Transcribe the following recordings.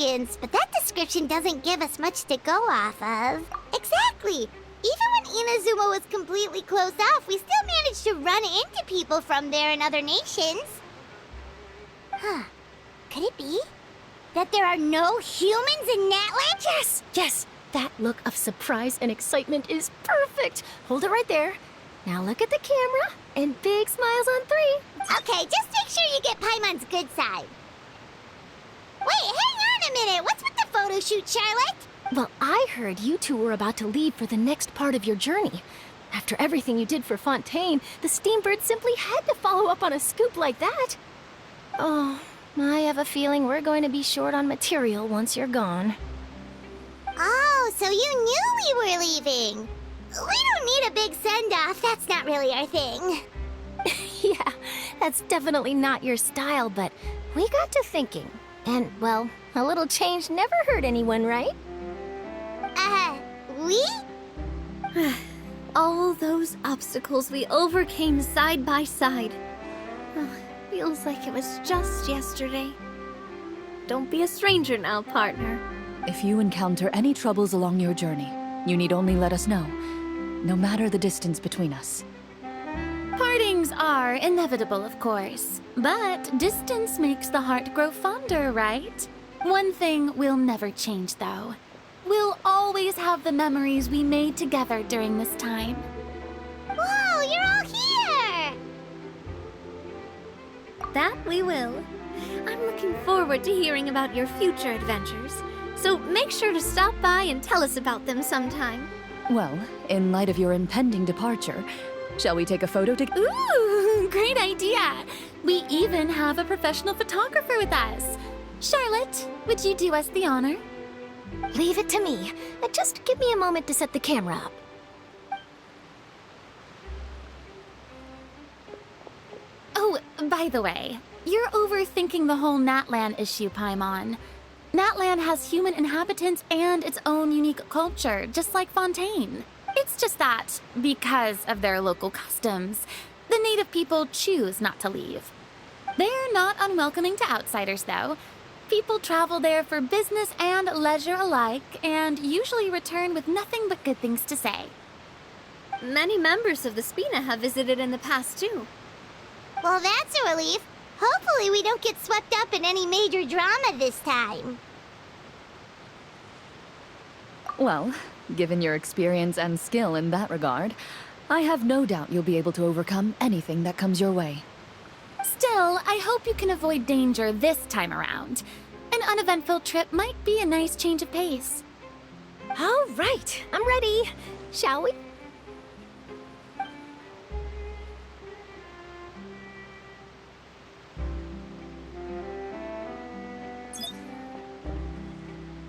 arrogance, but that description doesn't give us much to go off of. Exactly! Even when Inazuma was completely closed off, we still managed to run into people from there in other nations. Huh. Could it be that there are no humans in Natlan? Yes! Yes! That look of surprise and excitement is perfect! Hold it right there. Now look at the camera, and big smiles on 3. Okay, just make sure you get Paimon's good side. Wait, hang on a minute! What's with the photo shoot, Charlotte? Well, I heard you two were about to leave for the next part of your journey. After everything you did for Fontaine, the Steambird simply had to follow up on a scoop like that. Oh, I have a feeling we're going to be short on material once you're gone. Oh, so you knew we were leaving. We don't need a big send-off. That's not really our thing. Yeah, that's definitely not your style, but we got to thinking. And, well, a little change never hurt anyone, right? We? All those obstacles we overcame side by side. Feels like it was just yesterday. Don't be a stranger now, partner. If you encounter any troubles along your journey, you need only let us know, no matter the distance between us. Partings are inevitable, of course, but distance makes the heart grow fonder, right? One thing will never change, though. We'll always have the memories we made together during this time. Whoa, you're all here! That we will. I'm looking forward to hearing about your future adventures. So make sure to stop by and tell us about them sometime. Well, in light of your impending departure, shall we take a photo together? Ooh, great idea! We even have a professional photographer with us. Charlotte, would you do us the honor? Leave it to me. Just give me a moment to set the camera up. Oh, by the way, you're overthinking the whole Natlan issue, Paimon. Natlan has human inhabitants and its own unique culture, just like Fontaine. It's just that, because of their local customs, the native people choose not to leave. They're not unwelcoming to outsiders, though. People travel there for business and leisure alike, and usually return with nothing but good things to say. Many members of the Spina have visited in the past, too. Well, that's a relief. Hopefully we don't get swept up in any major drama this time. Well, given your experience and skill in that regard, I have no doubt you'll be able to overcome anything that comes your way. Still, I hope you can avoid danger this time around. An uneventful trip might be a nice change of pace. All right, I'm ready. Shall we?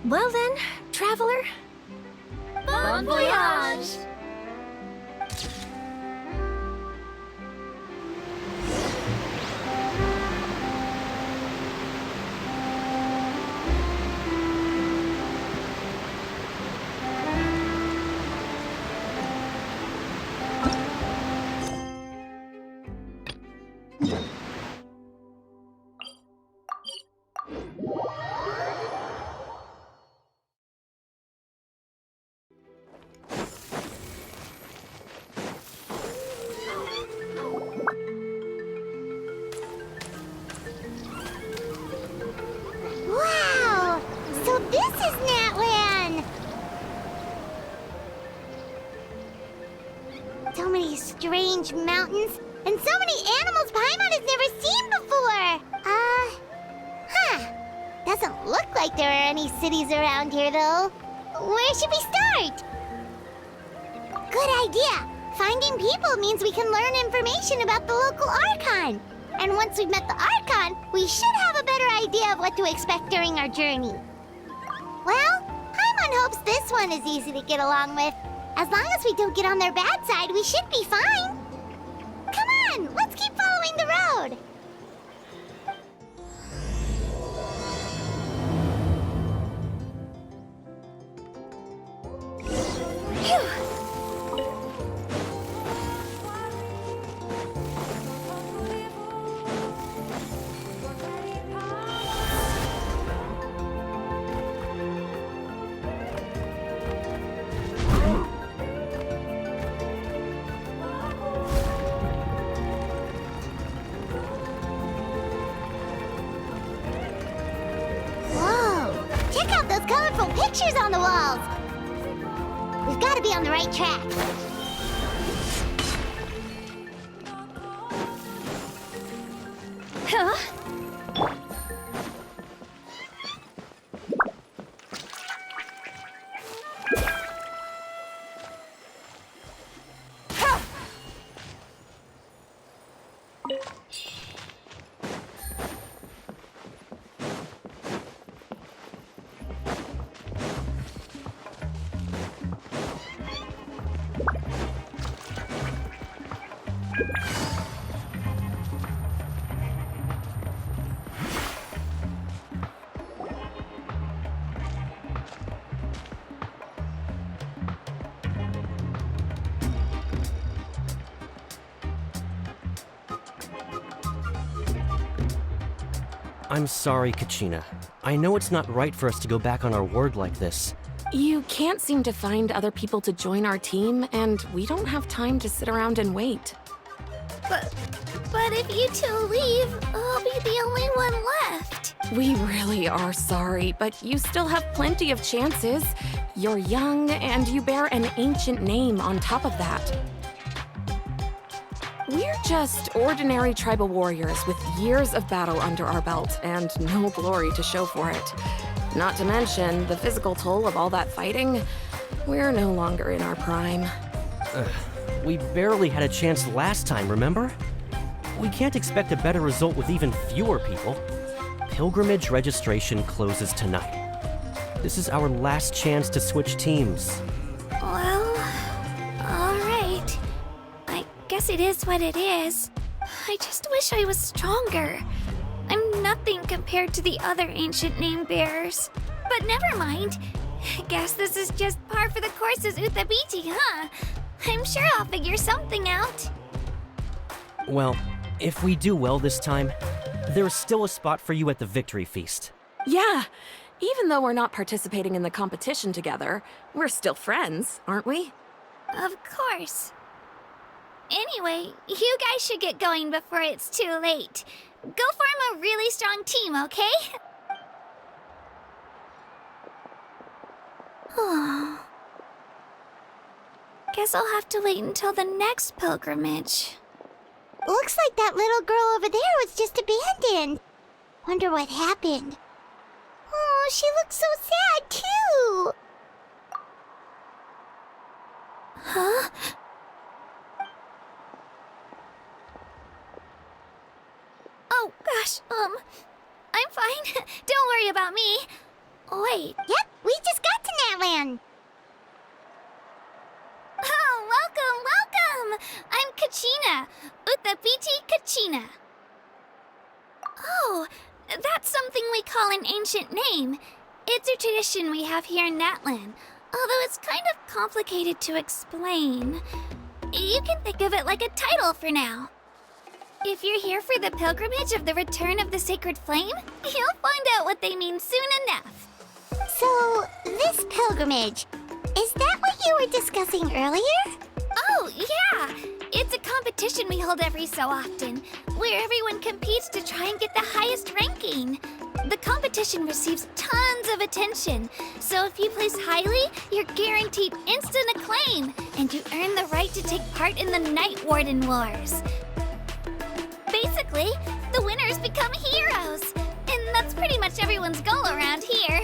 Well then, traveler. Bon voyage! Wow! So this is Natlan! So many strange mountains, and so many animals Paimon has never seen before! Doesn't look like there are any cities around here, though. Where should we start? Good idea! Finding people means we can learn information about the local archon. And once we've met the archon, we should have a better idea of what to expect during our journey. Well, Paimon hopes this one is easy to get along with. As long as we don't get on their bad side, we should be fine. Come on, let's keep following the road. colorful pictures on the walls. We've got to be on the right track. Huh? I'm sorry, Kachina. I know it's not right for us to go back on our word like this. You can't seem to find other people to join our team, and we don't have time to sit around and wait. But if you two leave, I'll be the only one left. We really are sorry, but you still have plenty of chances. You're young, and you bear an ancient name on top of that. We're just ordinary tribal warriors with years of battle under our belt and no glory to show for it. Not to mention the physical toll of all that fighting. We're no longer in our prime. We barely had a chance last time, remember? We can't expect a better result with even fewer people. Pilgrimage registration closes tonight. This is our last chance to switch teams. Well, alright. I guess it is what it is. I just wish I was stronger. I'm nothing compared to the other ancient name bearers. But never mind. Guess this is just par for the course with the pt, huh? I'm sure I'll figure something out. Well, if we do well this time, there's still a spot for you at the victory feast. Yeah, even though we're not participating in the competition together, we're still friends, aren't we? Of course. Anyway, you guys should get going before it's too late. Go form a really strong team, okay? Guess I'll have to wait until the next pilgrimage. Looks like that little girl over there was just abandoned. Wonder what happened. Oh, she looks so sad, too. Huh? Oh, gosh, I'm fine. Don't worry about me. Wait. Yep, we just got to Natlan. Oh, welcome! I'm Kachina, pt. Kachina. Oh, that's something we call an ancient name. It's a tradition we have here in Natlan, although it's kind of complicated to explain. You can think of it like a title for now. If you're here for the pilgrimage of the return of the sacred flame, you'll find out what they mean soon enough. So, this pilgrimage, is that what you were discussing earlier? Oh, yeah! It's a competition we hold every so often, where everyone competes to try and get the highest ranking. The competition receives tons of attention, so if you place highly, you're guaranteed instant acclaim, and you earn the right to take part in the Night Warden Wars. Basically, the winners become heroes, and that's pretty much everyone's goal around here.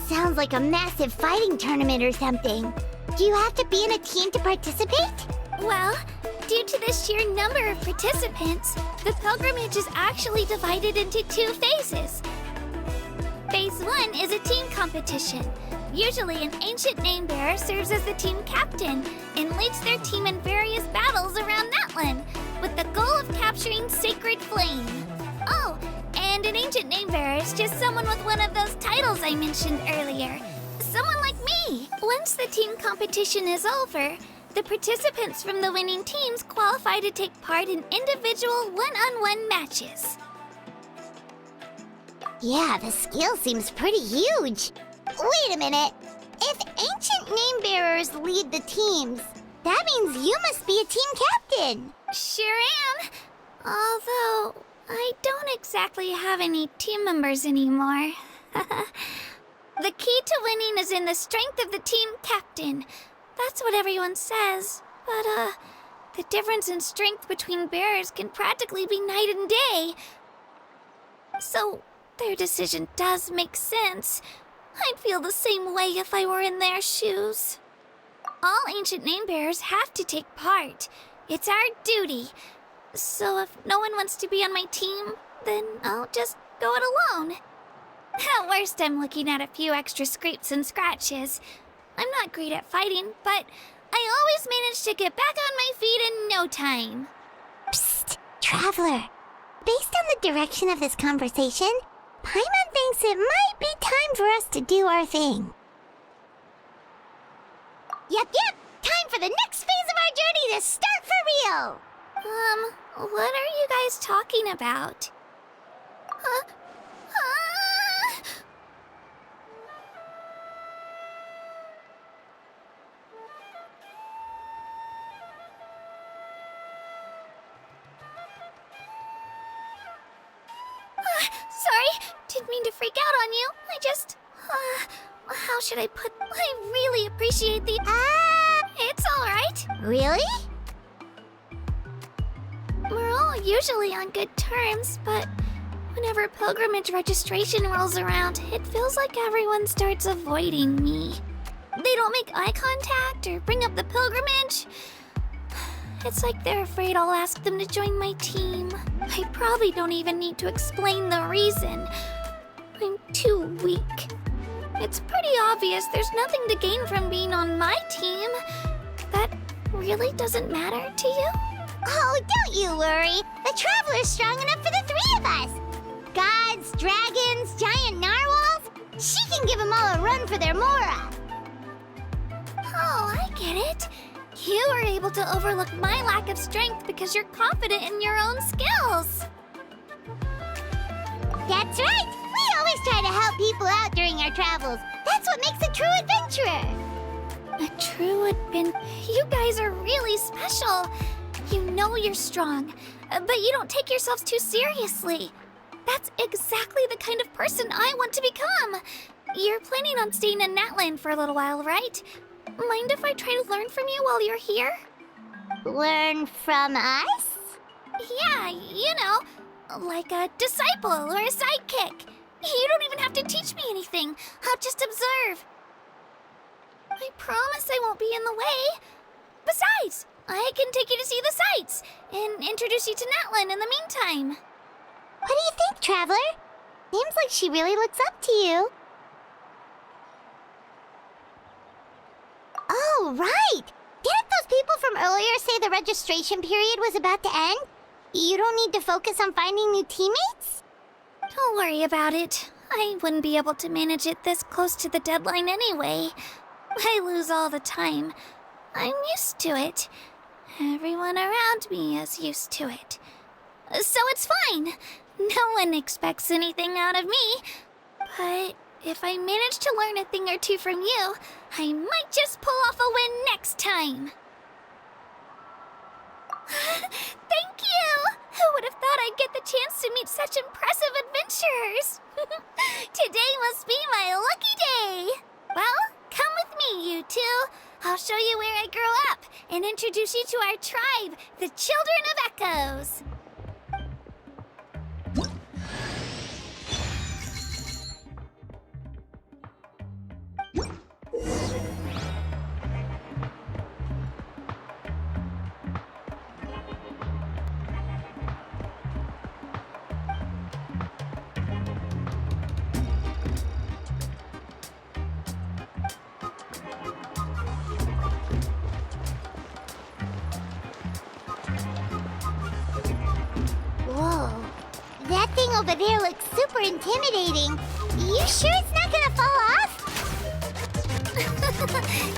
Sounds like a massive fighting tournament or something. Do you have to be in a team to participate? Well, due to the sheer number of participants, the pilgrimage is actually divided into two phases. Phase 1 is a team competition. Usually an ancient name bearer serves as the team captain and leads their team in various battles around Natlan, with the goal of capturing Sacred Flame. Oh, and an ancient name bearer is just someone with one of those titles I mentioned earlier. Someone like me. Once the team competition is over, the participants from the winning teams qualify to take part in individual one-on-one matches. Yeah, the skill seems pretty huge. Wait a minute. If ancient name bearers lead the teams, that means you must be a team captain. Sure am. Although, I don't exactly have any team members anymore. The key to winning is in the strength of the team captain. That's what everyone says. But, the difference in strength between bearers can practically be night and day. So, their decision does make sense. I'd feel the same way if I were in their shoes. All ancient name bearers have to take part. It's our duty. So if no one wants to be on my team, then I'll just go it alone. At worst, I'm looking at a few extra scrapes and scratches. I'm not great at fighting, but I always manage to get back on my feet in no time. Psst, Traveler. Based on the direction of this conversation, Paimon thinks it might be time for us to do our thing. Yep, time for the next phase of our journey to start for real! What are you guys talking about? Sorry, didn't mean to freak out on you. I just, how should I put, I really appreciate the, it's alright. Really? We're all usually on good terms, but whenever pilgrimage registration rolls around, it feels like everyone starts avoiding me. They don't make eye contact or bring up the pilgrimage. It's like they're afraid I'll ask them to join my team. I probably don't even need to explain the reason. I'm too weak. It's pretty obvious there's nothing to gain from being on my team. That really doesn't matter to you? Oh, don't you worry. The Traveler's strong enough for the three of us. Gods, dragons, giant narwhals. She can give them all a run for their Mora. Oh, I get it. You were able to overlook my lack of strength because you're confident in your own skills. That's right. We always try to help people out during our travels. That's what makes a true adventurer. A true adventurer. You guys are really special. You know you're strong, but you don't take yourselves too seriously. That's exactly the kind of person I want to become. You're planning on staying in Natlan for a little while, right? Mind if I try to learn from you while you're here? Learn from us? Yeah, you know, like a disciple or a sidekick. You don't even have to teach me anything. I'll just observe. I promise I won't be in the way. Besides, I can take you to see the sights and introduce you to Natlan in the meantime. What do you think, Traveler? Seems like she really looks up to you. Oh, right! Didn't those people from earlier say the registration period was about to end? You don't need to focus on finding new teammates? Don't worry about it. I wouldn't be able to manage it this close to the deadline anyway. I lose all the time. I'm used to it. Everyone around me is used to it. So it's fine. No one expects anything out of me. But if I manage to learn a thing or two from you, I might just pull off a win next time. Thank you! Who would have thought I'd get the chance to meet such impressive adventurers? Today must be my lucky day. Well, come with me, you two. I'll show you where I grew up and introduce you to our tribe, the Children of Echoes. Whoa. That thing over there looks super intimidating. You sure it's not gonna fall off?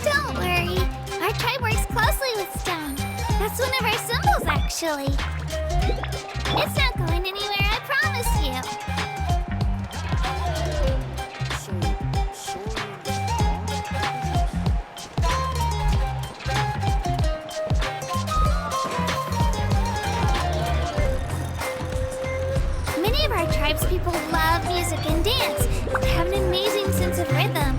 Don't worry. Our tribe works closely with stone. That's one of our symbols, actually. It's not going anywhere, I promise you. Many of our tribespeople love music and dance. They have an amazing sense of rhythm.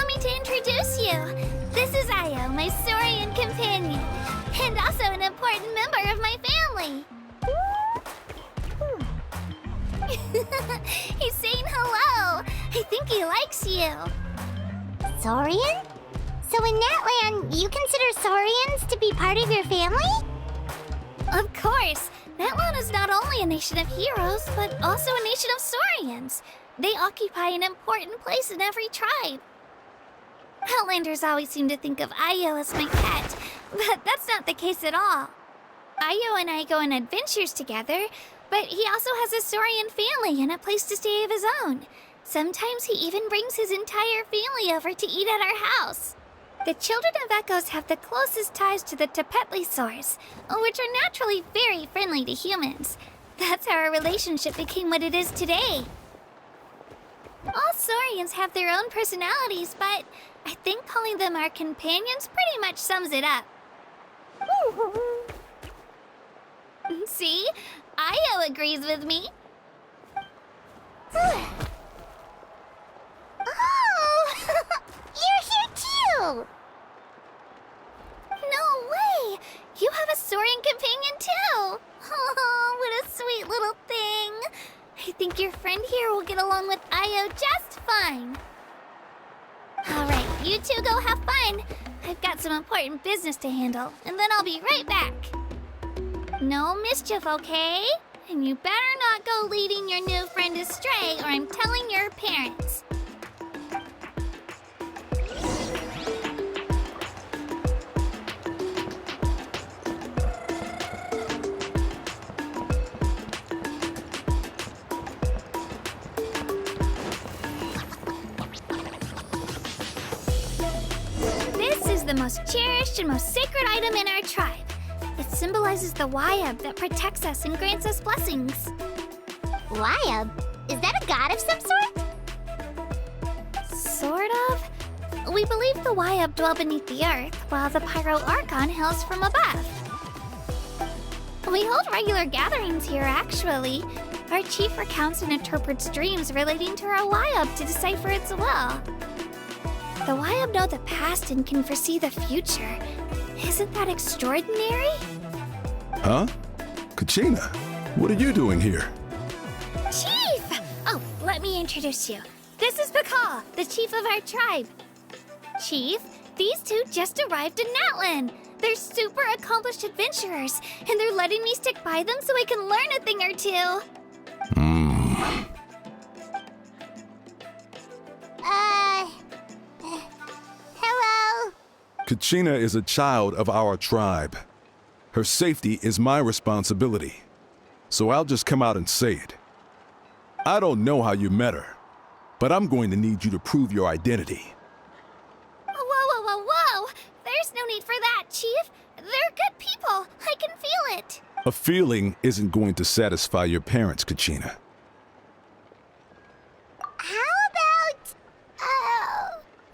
me to introduce you. This is Io, my Saurian companion, and also an important member of my family. He's saying hello. I think he likes you. Saurian? So in Natlan, you consider Saurians to be part of your family? Of course. Natlan is not only a nation of heroes, but also a nation of Saurians. They occupy an important place in every tribe. Outlanders always seem to think of Io as my pet, but that's not the case at all. Io and I go on adventures together, but he also has a Saurian family and a place to stay of his own. Sometimes he even brings his entire family over to eat at our house. The children of Echoes have the closest ties to the Tepetlisaurs, which are naturally very friendly to humans. That's how our relationship became what it is today. All Saurians have their own personalities, but I think calling them our companions pretty much sums it up. See? Io agrees with me. Oh! You're here too! No way! You have a Saurian companion too! Oh, what a sweet little thing! I think your friend here will get along with Io just fine. Alright, you two go have fun. I've got some important business to handle, and then I'll be right back. No mischief, okay? And you better not go leading your new friend astray, or I'm telling your parents. This is the most cherished and most sacred item in our tribe. It symbolizes the Wayab that protects us and grants us blessings. Wayab? Is that a god of some sort? Sort of. We believe the Wayab dwell beneath the earth, while the Pyro Archon hails from above. We hold regular gatherings here, actually. Our chief recounts and interprets dreams relating to our Wayab to decipher its will. The Wayab know the past and can foresee the future. Isn't that extraordinary? Huh? Kachina, what are you doing here? Chief! Oh, let me introduce you. This is Pakal, the chief of our tribe. Chief, these two just arrived in Natlan. They're super accomplished adventurers, and they're letting me stick by them so I can learn a thing or two. Hello? Kachina is a child of our tribe. Her safety is my responsibility. So I'll just come out and say it. I don't know how you met her, but I'm going to need you to prove your identity. Whoa! There's no need for that, Chief. They're good people. I can feel it. A feeling isn't going to satisfy your parents, Kachina. How about,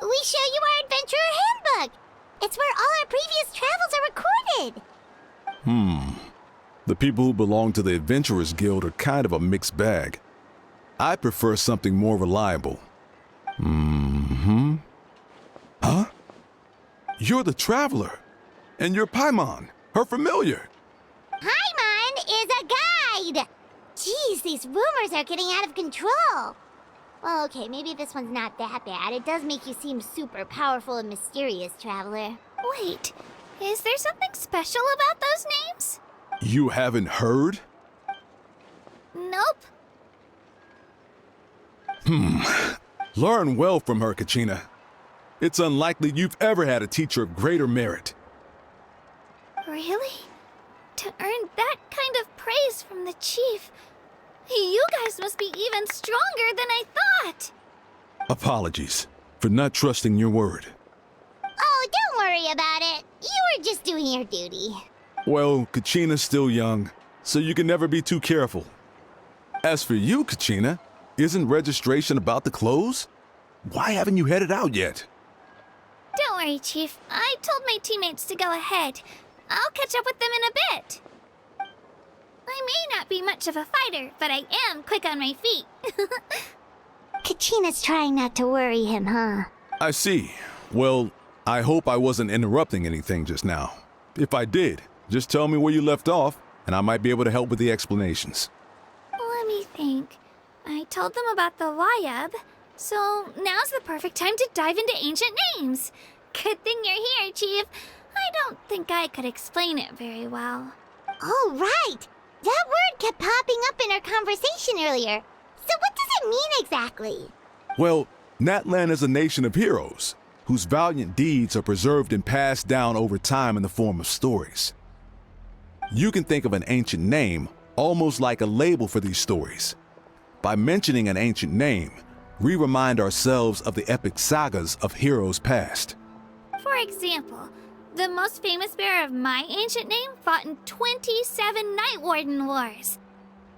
we show you our adventurer handbook? It's where all our previous travels are recorded. The people who belong to the Adventurers Guild are kind of a mixed bag. I prefer something more reliable. Huh? You're the Traveler. And you're Paimon, her familiar. Paimon is a guide! Jeez, these rumors are getting out of control. Well, okay, maybe this one's not that bad. It does make you seem super powerful and mysterious, Traveler. Wait, is there something special about those names? You haven't heard? Nope. Learn well from her, Kachina. It's unlikely you've ever had a teacher of greater merit. Really? To earn that kind of praise from the chief, you guys must be even stronger than I thought. Apologies for not trusting your word. Oh, don't worry about it. You were just doing your duty. Well, Kachina's still young, so you can never be too careful. As for you, Kachina, isn't registration about to close? Why haven't you headed out yet? Don't worry, Chief. I told my teammates to go ahead. I'll catch up with them in a bit. I may not be much of a fighter, but I am quick on my feet. Kachina's trying not to worry him, huh? I see. Well, I hope I wasn't interrupting anything just now. If I did, just tell me where you left off, and I might be able to help with the explanations. Let me think. I told them about the Wayab, so now's the perfect time to dive into ancient names. Good thing you're here, Chief. I don't think I could explain it very well. Oh, right! That word kept popping up in our conversation earlier. So what does it mean exactly? Well, Natlan is a nation of heroes, whose valiant deeds are preserved and passed down over time in the form of stories. You can think of an ancient name almost like a label for these stories. By mentioning an ancient name, we remind ourselves of the epic sagas of heroes past. For example, the most famous bearer of my ancient name fought in 27 Night Warden Wars.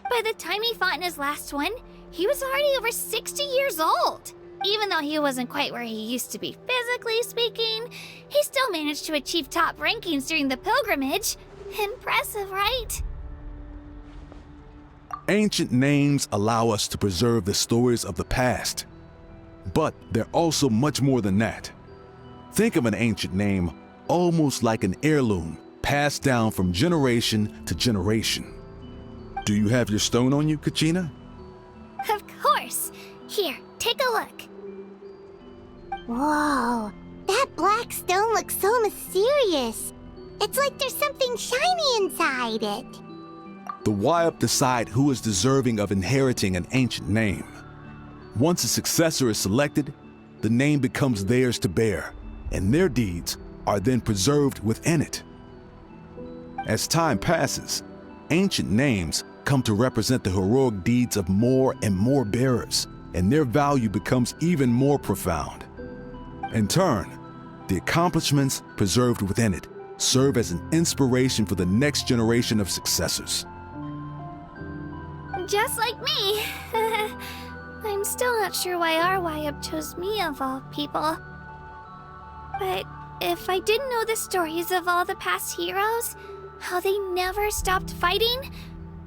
By the time he fought in his last one, he was already over 60 years old. Even though he wasn't quite where he used to be physically speaking, he still managed to achieve top rankings during the pilgrimage. Impressive, right? Ancient names allow us to preserve the stories of the past. But they're also much more than that. Think of an ancient name almost like an heirloom passed down from generation to generation. Do you have your stone on you, Kachina? Of course. Here, take a look. Whoa, that black stone looks so mysterious. It's like there's something shiny inside it. The Wayab decide who is deserving of inheriting an ancient name. Once a successor is selected, the name becomes theirs to bear, and their deeds are then preserved within it. As time passes, ancient names come to represent the heroic deeds of more and more bearers, and their value becomes even more profound. In turn, the accomplishments preserved within it serve as an inspiration for the next generation of successors. Just like me. I'm still not sure why our Wayab chose me of all people. But if I didn't know the stories of all the past heroes, how they never stopped fighting,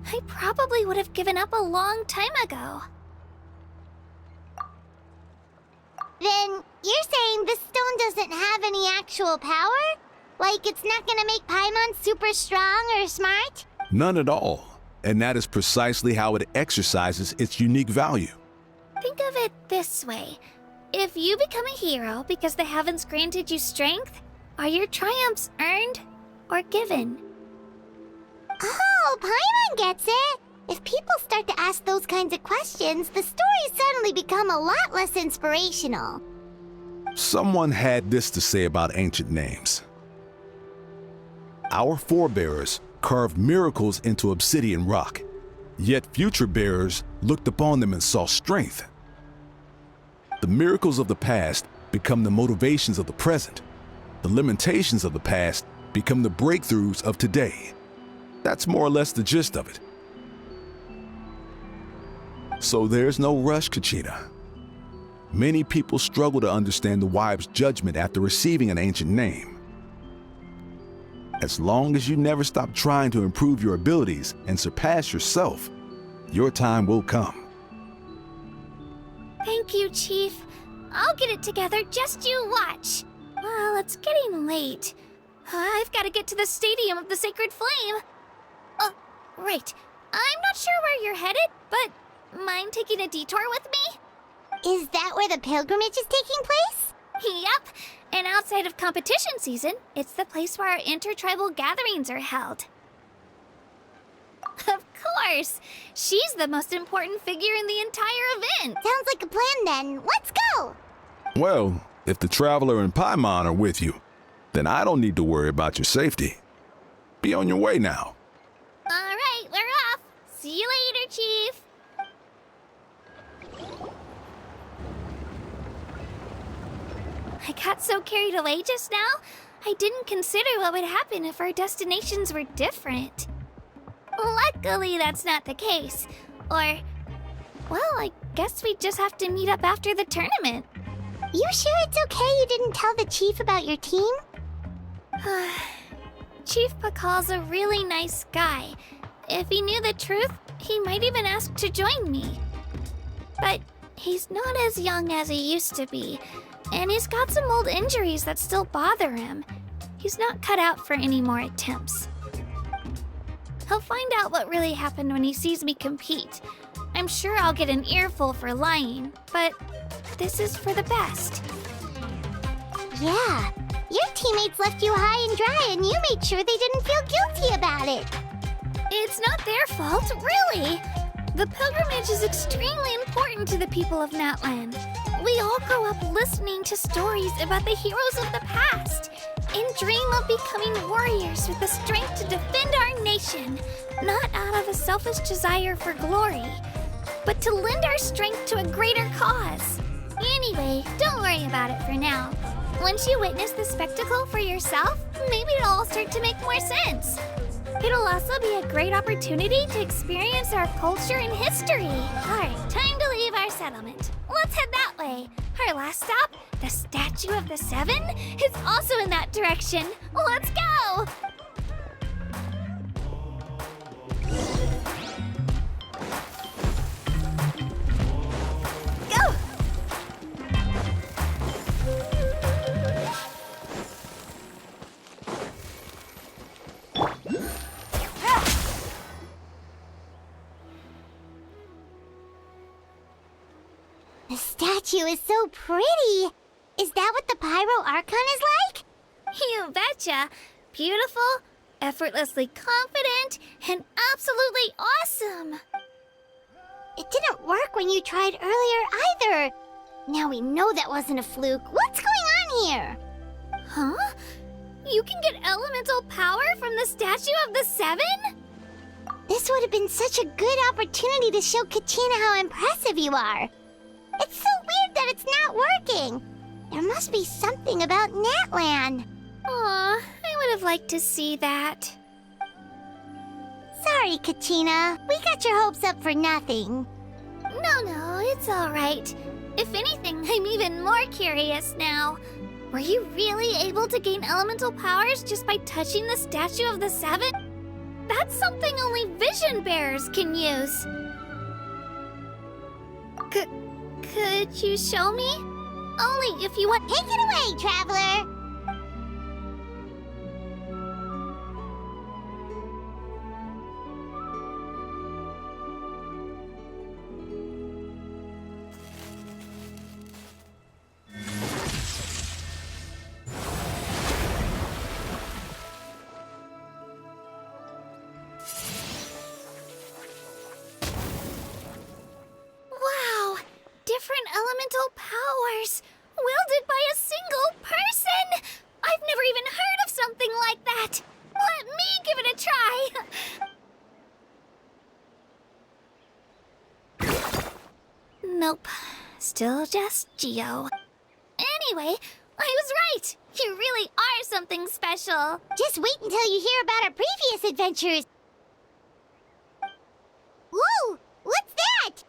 I probably would have given up a long time ago. Then you're saying this stone doesn't have any actual power? Like it's not gonna make Paimon super strong or smart? None at all. And that is precisely how it exercises its unique value. Think of it this way. If you become a hero because the heavens granted you strength, are your triumphs earned or given? Oh, Paimon gets it! If people start to ask those kinds of questions, the stories suddenly become a lot less inspirational. Someone had this to say about ancient names. Our forebears carved miracles into obsidian rock, yet future bearers looked upon them and saw strength. The miracles of the past become the motivations of the present. The limitations of the past become the breakthroughs of today. That's more or less the gist of it. So there's no rush, Kachina. Many people struggle to understand the Wayab's judgment after receiving an ancient name. As long as you never stop trying to improve your abilities and surpass yourself, your time will come. Thank you, Chief. I'll get it together, just you watch. Well, it's getting late. I've got to get to the Stadium of the Sacred Flame. Oh, right. I'm not sure where you're headed, but mind taking a detour with me? Is that where the pilgrimage is taking place? Yep. And outside of competition season, it's the place where our intertribal gatherings are held. Of course! She's the most important figure in the entire event! Sounds like a plan then. Let's go! Well, if the Traveler and Paimon are with you, then I don't need to worry about your safety. Be on your way now. Alright, we're off! See you later, Chief! I got so carried away just now, I didn't consider what would happen if our destinations were different. Luckily, that's not the case. Or, well, I guess we just have to meet up after the tournament. You sure it's okay you didn't tell the chief about your team? Chief Pakal's a really nice guy. If he knew the truth, he might even ask to join me. But he's not as young as he used to be, And he's got some old injuries that still bother him. He's not cut out for any more attempts. He'll find out what really happened when he sees me compete. I'm sure I'll get an earful for lying, but this is for the best. Yeah, your teammates left you high and dry and you made sure they didn't feel guilty about it. It's not their fault, really. The pilgrimage is extremely important to the people of Natlan. We all grow up listening to stories about the heroes of the past and dream of becoming warriors with the strength to defend our nation, not out of a selfish desire for glory, but to lend our strength to a greater cause. Anyway, don't worry about it for now. Once you witness the spectacle for yourself, maybe it'll all start to make more sense. It'll also be a great opportunity to experience our culture and history. Alright, time to leave our settlement. Let's head that way. Our last stop, the Statue of the Seven, is also in that direction. Let's go! Go! The statue is so pretty. Is that what the Pyro Archon is like? You betcha. Beautiful, effortlessly confident, and absolutely awesome. It didn't work when you tried earlier either. Now we know that wasn't a fluke. What's going on here? Huh? You can get elemental power from the Statue of the Seven? This would have been such a good opportunity to show Katina how impressive you are. It's so weird that it's not working. There must be something about Natlan. Aw, I would have liked to see that. Sorry, Katina. We got your hopes up for nothing. No, it's all right. If anything, I'm even more curious now. Were you really able to gain elemental powers just by touching the Statue of the Seven? That's something only vision bearers can use. Could you show me? Only if you want. Take it away, traveler. Wow! Different elemental powers! Wielded by a single person! I've never even heard of something like that! Let me give it a try! Nope. Still just Geo. Anyway, I was right! You really are something special! Just wait until you hear about our previous adventures. Whoa! What's that?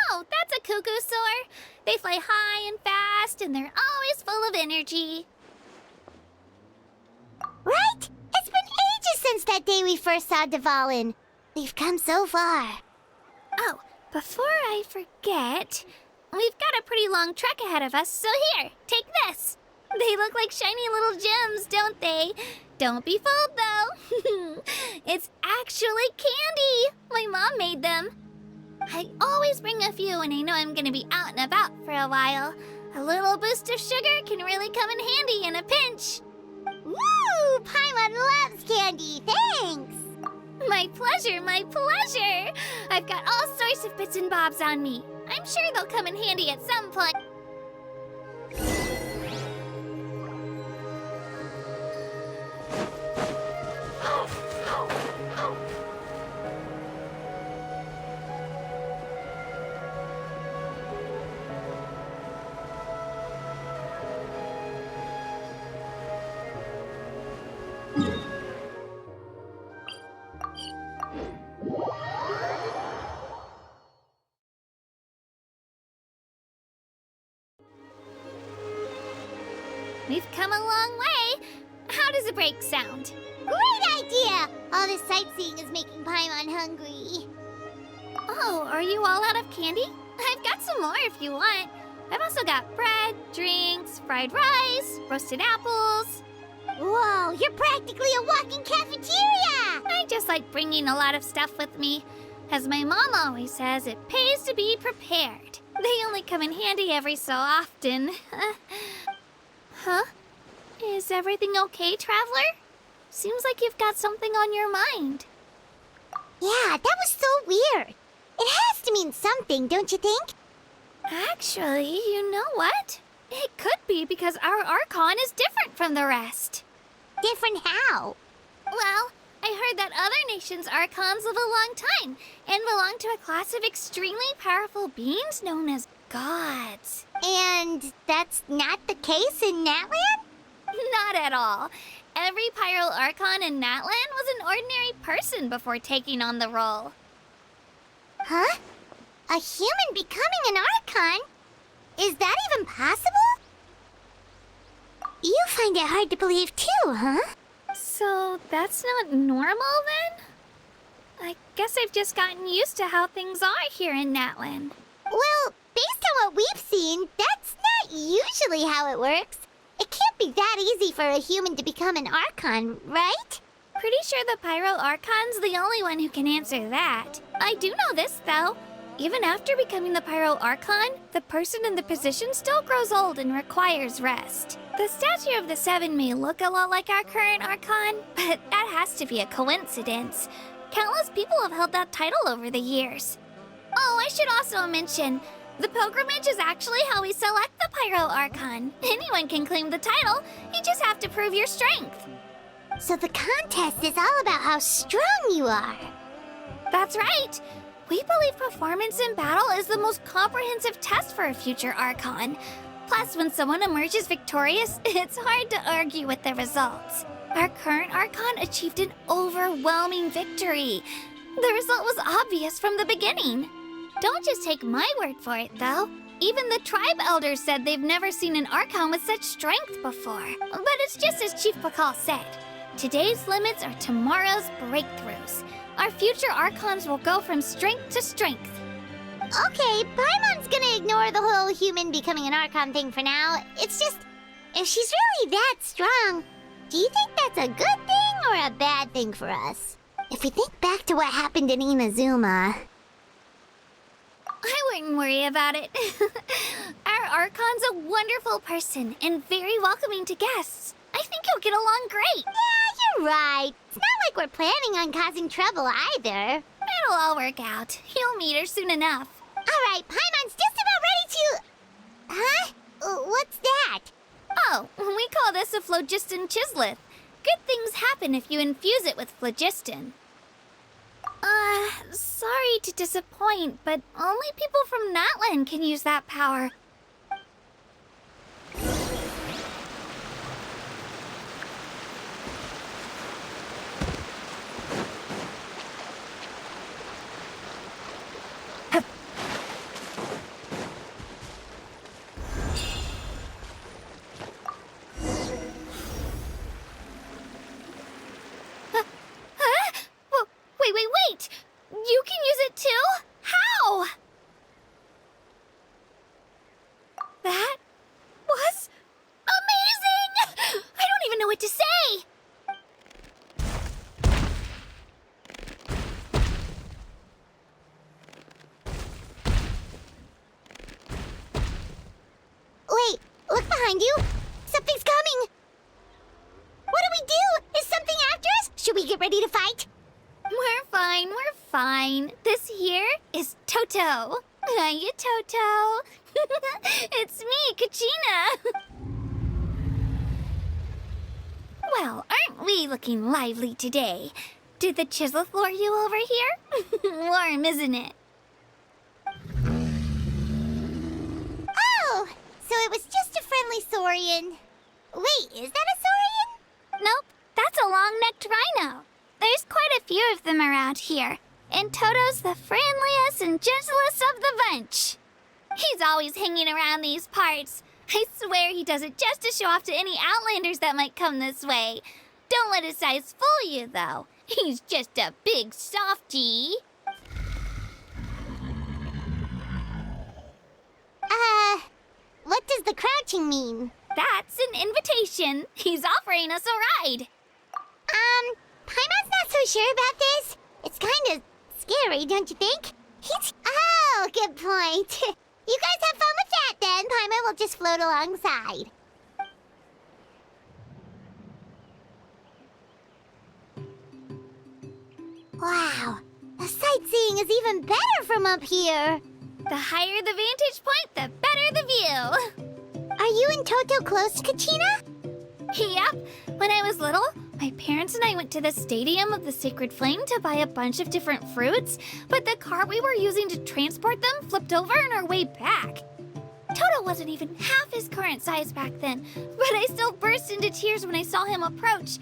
Oh, that's a cuckoo soar. They fly high and fast, and they're always full of energy. Right? It's been ages since that day we first saw Dvalin. We've come so far. Oh, before I forget, we've got a pretty long trek ahead of us, so here, take this. They look like shiny little gems, don't they? Don't be fooled, though. It's actually candy. My mom made them. I always bring a few when I know I'm gonna be out and about for a while. A little boost of sugar can really come in handy in a pinch. Woo! Paimon loves candy. Thanks. My pleasure, my pleasure. I've got all sorts of bits and bobs on me. I'm sure they'll come in handy at some point. We've come a long way. How does a break sound? Great idea! All this sightseeing is making Paimon hungry. Oh, are you all out of candy? I've got some more if you want. I've also got bread, drinks, fried rice, roasted apples. Whoa, you're practically a walking cafeteria! I just like bringing a lot of stuff with me. As my mom always says, it pays to be prepared. They only come in handy every so often. Huh? Is everything okay, Traveler? Seems like you've got something on your mind. Yeah, that was so weird. It has to mean something, don't you think? Actually, you know what? It could be because our archon is different from the rest. Different how? Well, I heard that other nations' archons live a long time and belong to a class of extremely powerful beings known as gods. And that's not the case in Natlan? Not at all. Every Pyro Archon in Natlan was an ordinary person before taking on the role. Huh? A human becoming an archon? Is that even possible? You find it hard to believe too, huh? So that's not normal then? I guess I've just gotten used to how things are here in Natlan. Well, based on what we've seen, that's not usually how it works. It can't be that easy for a human to become an archon, right? Pretty sure the Pyro Archon's the only one who can answer that. I do know this, though. Even after becoming the Pyro Archon, the person in the position still grows old and requires rest. The statue of the Seven may look a lot like our current Archon, but that has to be a coincidence. Countless people have held that title over the years. Oh, I should also mention, the pilgrimage is actually how we select the Pyro Archon. Anyone can claim the title, you just have to prove your strength. So the contest is all about how strong you are. That's right. We believe performance in battle is the most comprehensive test for a future Archon. Plus, when someone emerges victorious, it's hard to argue with the results. Our current Archon achieved an overwhelming victory. The result was obvious from the beginning. Don't just take my word for it, though. Even the tribe elders said they've never seen an Archon with such strength before. But it's just as Chief Pakal said. Today's limits are tomorrow's breakthroughs. Our future Archons will go from strength to strength. Okay, Paimon's gonna ignore the whole human becoming an archon thing for now. It's just, if she's really that strong, do you think that's a good thing or a bad thing for us? If we think back to what happened in Inazuma... I wouldn't worry about it. Our Archon's a wonderful person and very welcoming to guests. I think you'll get along great. Yeah, you're right. It's not like we're planning on causing trouble either. It'll all work out. You'll meet her soon enough. All right, Paimon's just about ready to... Huh? What's that? Oh, we call this a phlogiston chisleth. Good things happen if you infuse it with phlogiston. Sorry to disappoint, but only people from Natlan can use that power. Wait! You can use it too? How? That was amazing! I don't even know what to say! Wait, look behind you. Something's coming. What do we do? Is something after us? Should we get ready to fight? We're fine. This here is Toto. Hiya, Toto. It's me, Kachina. Well, aren't we looking lively today? Did the chisleth lure you over here? Warm, isn't it? Oh, so it was just a friendly saurian. Wait, is that a saurian? Nope, that's a long-necked rhino. There's quite a few of them around here, and Toto's the friendliest and gentlest of the bunch. He's always hanging around these parts. I swear he does it just to show off to any Outlanders that might come this way. Don't let his size fool you, though. He's just a big softie. What does the crouching mean? That's an invitation. He's offering us a ride. Paimon's not so sure about this. It's kind of scary, don't you think? Oh, good point. You guys have fun with that, then. Paimon will just float alongside. Wow, the sightseeing is even better from up here. The higher the vantage point, the better the view. Are you and Toto close, Kachina? Yep. When I was little, my parents and I went to the Stadium of the Sacred Flame to buy a bunch of different fruits, but the cart we were using to transport them flipped over on our way back. Toto wasn't even half his current size back then, but I still burst into tears when I saw him approach.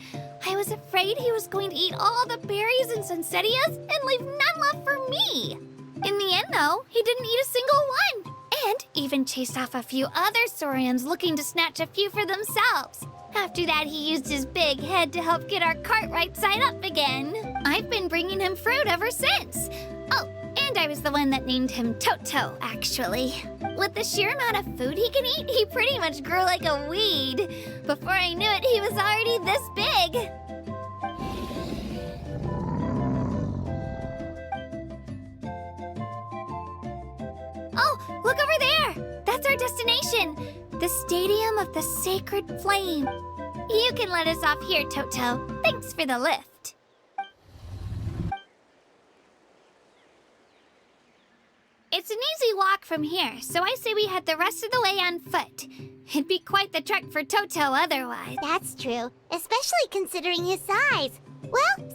I was afraid he was going to eat all the berries and sunsettias and leave none left for me. In the end, though, he didn't eat a single one, and even chased off a few other saurians looking to snatch a few for themselves. After that, he used his big head to help get our cart right side up again. I've been bringing him fruit ever since. Oh, and I was the one that named him Toto, actually. With the sheer amount of food he can eat, he pretty much grew like a weed. Before I knew it, he was already this big. Oh, look over there! That's our destination! The Stadium of the Sacred Flame. You can let us off here, Toto. Thanks for the lift. It's an easy walk from here, so I say we head the rest of the way on foot. It'd be quite the trek for Toto otherwise. That's true, especially considering his size. Well,